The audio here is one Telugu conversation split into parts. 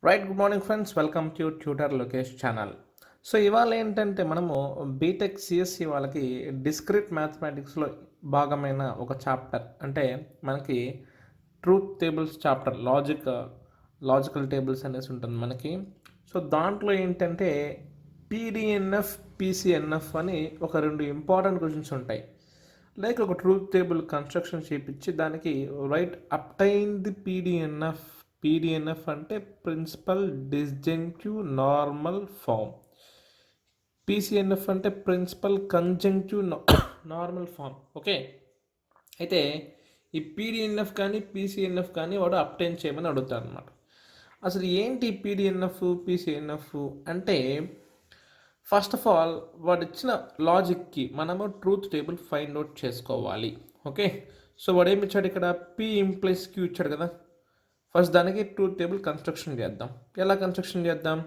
Right good morning friends, welcome to tutor Lokesh channel. So ఇవాళ ఏంటంటే మనము బీటెక్ సిఎస్సి వాళ్ళకి డిస్క్రీట్ మ్యాథమెటిక్స్లో భాగమైన ఒక చాప్టర్ అంటే మనకి truth tables chapter logical tables అనేసి ఉంటుంది మనకి. సో దాంట్లో ఏంటంటే పీడిఎన్ఎఫ్ పీసీఎన్ఎఫ్ అని ఒక రెండు ఇంపార్టెంట్ క్వశ్చన్స్ ఉంటాయి. లైక్ ఒక ట్రూత్ టేబుల్ కన్స్ట్రక్షన్ చేపించి దానికి రైట్ అప్టైన్ ది పీడిఎన్ఎఫ్ అంటే principal disjunctive normal form, PCNF అంటే principal conjunctive normal form. Okay, అయితే ఈ పీడిఎన్ఎఫ్ కానీ పీసీఎన్ఎఫ్ కానీ వాడు అప్టైన్ చేయమని అడుగుతాడు అనమాట. అసలు ఏంటి పీడిఎన్ఎఫ్ పీసీఎన్ఎఫ్ అంటే ఫస్ట్ ఆఫ్ ఆల్ వాడు ఇచ్చిన లాజిక్కి మనము ట్రూత్ టేబుల్ ఫైండ్ అవుట్ చేసుకోవాలి. ఓకే, సో వాడు ఏమి ఇచ్చాడు ఇక్కడ, పీ ఇంప్లైస్ క్యూ ఇచ్చాడు కదా. ఫస్ట్ దానికి ట్రూత్ టేబుల్ కన్స్ట్రక్షన్ చేద్దాం. ఎలా కన్స్ట్రక్షన్ చేద్దాం,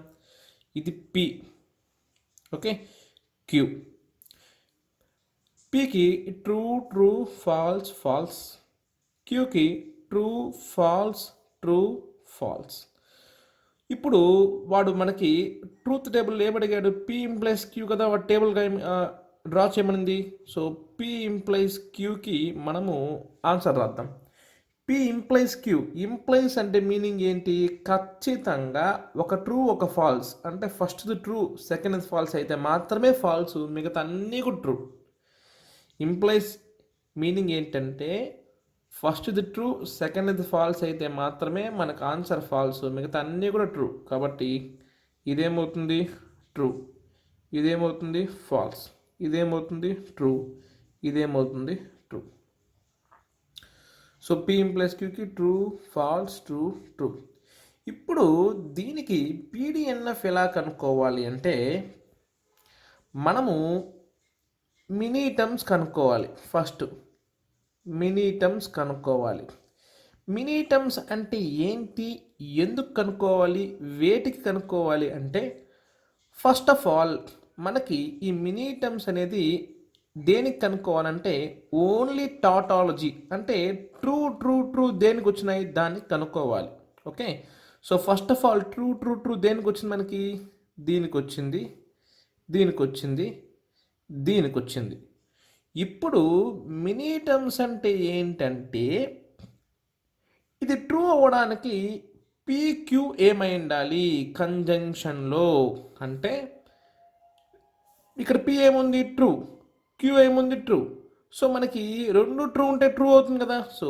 ఇది పీ, ఓకే, క్యూ. పీకి ట్రూ ట్రూ ఫాల్స్ ఫాల్స్, క్యూకి ట్రూ ఫాల్స్ ట్రూ ఫాల్స్. ఇప్పుడు వాడు మనకి ట్రూత్ టేబుల్ ఏమడిగాడు, పీ ఇంప్లైస్ క్యూ కదా, వాడు టేబుల్ డ్రా చేయమనింది. సో పీ ఇంప్లైస్ క్యూకి మనము ఆన్సర్ రాద్దాం. పీ ఇంప్లైస్ క్యూ, ఇంప్లైస్ అంటే మీనింగ్ ఏంటి, ఖచ్చితంగా ఒక ట్రూ ఒక ఫాల్స్, అంటే ఫస్ట్ది ట్రూ సెకండ్ది ఫాల్స్ అయితే మాత్రమే ఫాల్స్, మిగతా అన్నీ కూడా ట్రూ. ఇంప్లైస్ మీనింగ్ ఏంటంటే ఫస్ట్ది ట్రూ సెకండ్ది ఫాల్స్ అయితే మాత్రమే మనకు ఆన్సర్ ఫాల్స్, మిగతా అన్నీ కూడా ట్రూ. కాబట్టి ఇదేమవుతుంది ట్రూ, ఇదేమవుతుంది ఫాల్స్, ఇదేమవుతుంది ట్రూ, ఇదేమవుతుంది ట్రూ. సో పీ ఇంప్లైస్ క్యూకి ట్రూ ఫాల్స్ ట్రూ ట్రూ. ఇప్పుడు దీనికి పీడిఎన్ఎఫ్ ఎలా కనుక్కోవాలి అంటే మనము మినీ టర్మ్స్ కనుక్కోవాలి. ఫస్ట్ మినీ టర్మ్స్ కనుక్కోవాలి. మినీ టర్మ్స్ అంటే ఏంటి, ఎందుకు కనుక్కోవాలి, వేటికి కనుక్కోవాలి అంటే ఫస్ట్ ఆఫ్ ఆల్ మనకి ఈ మినీ టర్మ్స్ అనేది దేనికి కనుక్కోవాలంటే ఓన్లీ టాటాలజీ అంటే ట్రూ ట్రూ ట్రూ దేనికి వచ్చినాయి దానికి కనుక్కోవాలి. Okay, so first of all true true true దేనికి వచ్చింది మనకి, దీనికి వచ్చింది, దీనికి వచ్చింది, దీనికి వచ్చింది. ఇప్పుడు మినీ టర్మ్స్ అంటే ఏంటంటే ఇది ట్రూ అవ్వడానికి పీక్యూ ఏమై ఉండాలి కంజంక్షన్లో, అంటే ఇక్కడ పీ ఏముంది ట్రూ, క్యూ ఏముంది ట్రూ. సో మనకి రెండు ట్రూ ఉంటే ట్రూ అవుతుంది కదా. So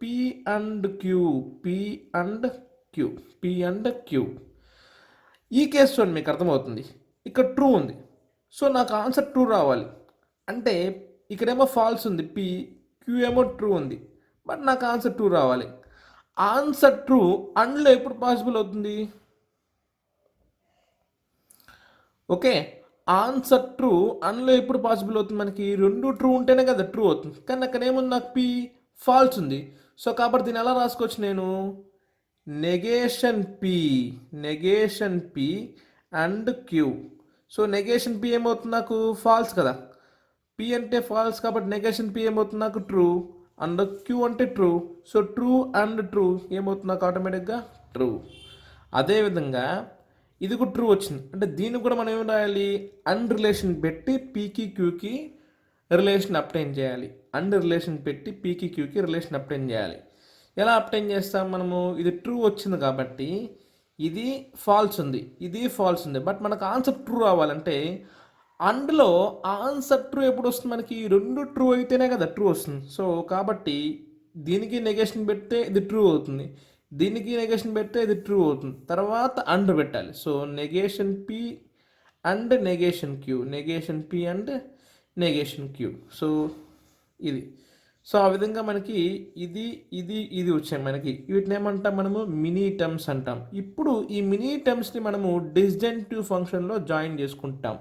P and Q, P and Q, P and Q. ఈ కేసు చూడండి మీకు అర్థమవుతుంది, ఇక్కడ ట్రూ ఉంది, సో నాకు ఆన్సర్ ట్రూ రావాలి. అంటే ఇక్కడేమో ఫాల్స్ ఉంది పీ, క్యూ ఏమో ట్రూ ఉంది, బట్ నాకు ఆన్సర్ ట్రూ రావాలి. ఆన్సర్ ట్రూ అండ్లో ఎప్పుడు పాసిబుల్ అవుతుంది, ఓకే, ఆన్సర్ ట్రూ అందులో ఎప్పుడు పాసిబుల్ అవుతుంది, మనకి రెండు ట్రూ ఉంటేనే కదా ట్రూ అవుతుంది. కానీ అక్కడ ఏముంది, నాకు పీ ఫాల్స్ ఉంది. సో కాబట్టి దీన్ని ఎలా రాసుకోవచ్చు నేను, negation P and Q. So negation P ఏమవుతుంది, నాకు ఫాల్స్ కదా, పీ అంటే ఫాల్స్ కాబట్టి నెగేషన్ పీ ఏమవుతుంది నాకు ట్రూ, అండ్ క్యూ అంటే true. So true and true ఏమవుతుంది నాకు ఆటోమేటిక్గా ట్రూ. అదేవిధంగా ఇది కూడా ట్రూ వచ్చింది, అంటే దీనికి కూడా మనం ఏం రాయాలి, అండ్ రిలేషన్ పెట్టి పీకి క్యూకి రిలేషన్ అప్టైన్ చేయాలి. అండ్ రిలేషన్ పెట్టి పీకి క్యూకి రిలేషన్ అప్టైన్ చేయాలి. ఎలా అప్టైన్ చేస్తాం మనము, ఇది ట్రూ వచ్చింది కాబట్టి ఇది ఫాల్స్ ఉంది, ఇది ఫాల్స్ ఉంది, బట్ మనకు ఆన్సర్ ట్రూ రావాలంటే అండ్లో ఆన్సర్ ట్రూ ఎప్పుడు వస్తుంది, మనకి రెండు ట్రూ అయితేనే కదా ట్రూ వస్తుంది. సో కాబట్టి దీనికి నెగేషన్ పెడితే ఇది ట్రూ అవుతుంది, దీనికి నెగేషన్ పెడితే ఇది ట్రూ అవుతుంది, తర్వాత అండ్ పెట్టాలి. So negation P and negation Q, negation P and negation Q. So ఇది, సో ఆ విధంగా మనకి ఇది ఇది ఇది వచ్చాయి. మనకి వీటిని ఏమంటాం మనము మినీ టర్మ్స్ అంటాం. ఇప్పుడు ఈ మినీ టర్మ్స్ని మనము డిస్జంక్టివ్ ఫంక్షన్లో జాయిన్ చేసుకుంటాం,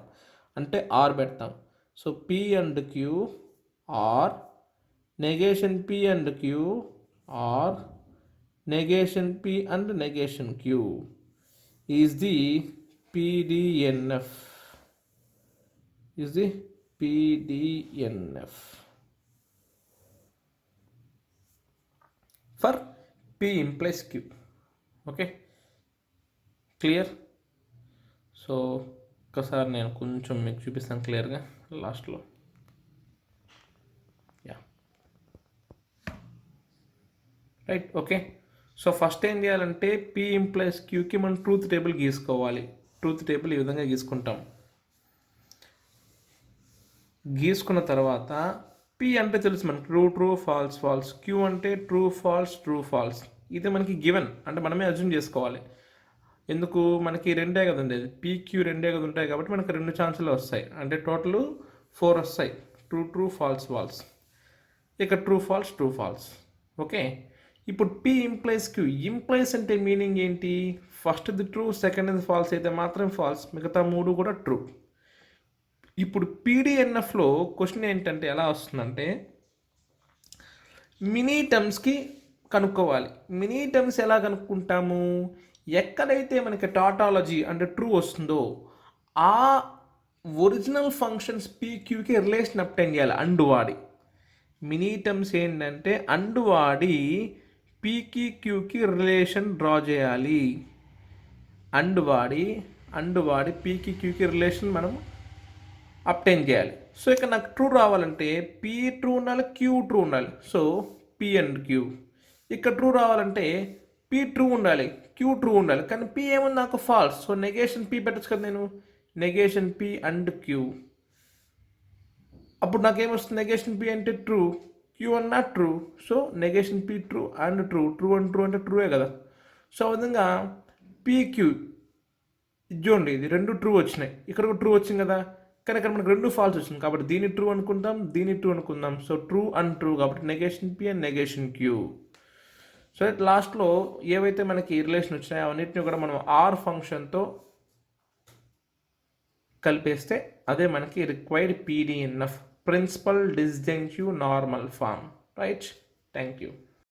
అంటే ఆర్ పెడతాం. So P and Q or, negation P and Q or, negation p and negation q is the pdnf, is the pdnf for p implies q. Okay, clear? So ఒక్కసారి నేను కొంచెం మీకు చూపిస్తాను క్లియర్గా లాస్ట్లో. Yeah right, okay. So first ఏం చేయాలంటే P ఇంప్లైస్ Qకి మనం ట్రూత్ టేబుల్ గీసుకోవాలి. ట్రూత్ టేబుల్ ఈ విధంగా గీసుకుంటాం. గీసుకున్న తర్వాత P అంటే తెలుసు మనకి true true false false, Q అంటే ట్రూ ఫాల్స్ ట్రూ ఫాల్స్. ఇది మనకి గివెన్, అంటే మనమే అజ్యూమ్ చేసుకోవాలి. ఎందుకు మనకి రెండే కదా ఉండేది, PQ రెండే కదా ఉంటాయి కాబట్టి మనకి 2 ఛాన్సులు వస్తాయి, అంటే టోటల్ 4 వస్తాయి. ట్రూ ట్రూ ఫాల్స్ ఫాల్స్, ఇక true false true falls. Okay, ఇప్పుడు P ఇంప్లైస్ Q. ఇంప్లైస్ అంటే మీనింగ్ ఏంటి? ఫస్ట్ది ట్రూ, సెకండ్ది ఫాల్స్ అయితే మాత్రం ఫాల్స్, మిగతా 3 కూడా ట్రూ. ఇప్పుడు పీడిఎన్ఎఫ్లో క్వశ్చన్ ఏంటంటే ఎలా వస్తుందంటే మినీ టర్మ్స్కి కనుక్కోవాలి. మినీ టర్మ్స్ ఎలా కనుక్కుంటాము? ఎక్కడైతే మనకి టాటాలజీ అంటే ట్రూ వస్తుందో ఆ ఒరిజినల్ ఫంక్షన్స్ పీక్యూకి రిలేషన్ అప్టైన్ చేయాలి అండ్ వాడి. మినీ టర్మ్స్ ఏంటంటే అండ్ వాడి పీకి క్యూకి రిలేషన్ డ్రా చేయాలి. అండ్ వాడి పీకి క్యూకి రిలేషన్ మనం అప్టైన్ చేయాలి. సో ఇక్కడ నాకు ట్రూ రావాలంటే P ట్రూ ఉండాలి, Q ట్రూ ఉండాలి. So P and Q. ఇక్కడ ట్రూ రావాలంటే P ట్రూ ఉండాలి, Q ట్రూ ఉండాలి. కానీ P ఏముంది నాకు ఫాల్స్. సో నెగేషన్ P పెట్టచ్చు కదా నేను, నెగేషన్ P అండ్ Q. అప్పుడు నాకేమొస్తుంది? నెగేషన్ P అంటే ట్రూ, Q అన్నా true. So negation P true and true. True and true అంటే ట్రూయే కదా. సో ఆ విధంగా PQ చూడండి, ఇది 2 ట్రూ వచ్చినాయి, ఇక్కడ ఒక ట్రూ వచ్చింది కదా. కానీ ఇక్కడ మనకు 2 ఫాల్స్ వచ్చింది కాబట్టి దీన్ని ట్రూ అనుకుందాం, దీన్ని ట్రూ అనుకుందాం. సో ట్రూ అండ్ ట్రూ కాబట్టి negation P and negation Q. So లాస్ట్లో ఏవైతే మనకి రిలేషన్ వచ్చినాయో అవన్నిటిని కూడా మనం ఆర్ ఫంక్షన్తో కలిపేస్తే అదే మనకి required PDNF, principal disjunctive normal form. Right, thank you.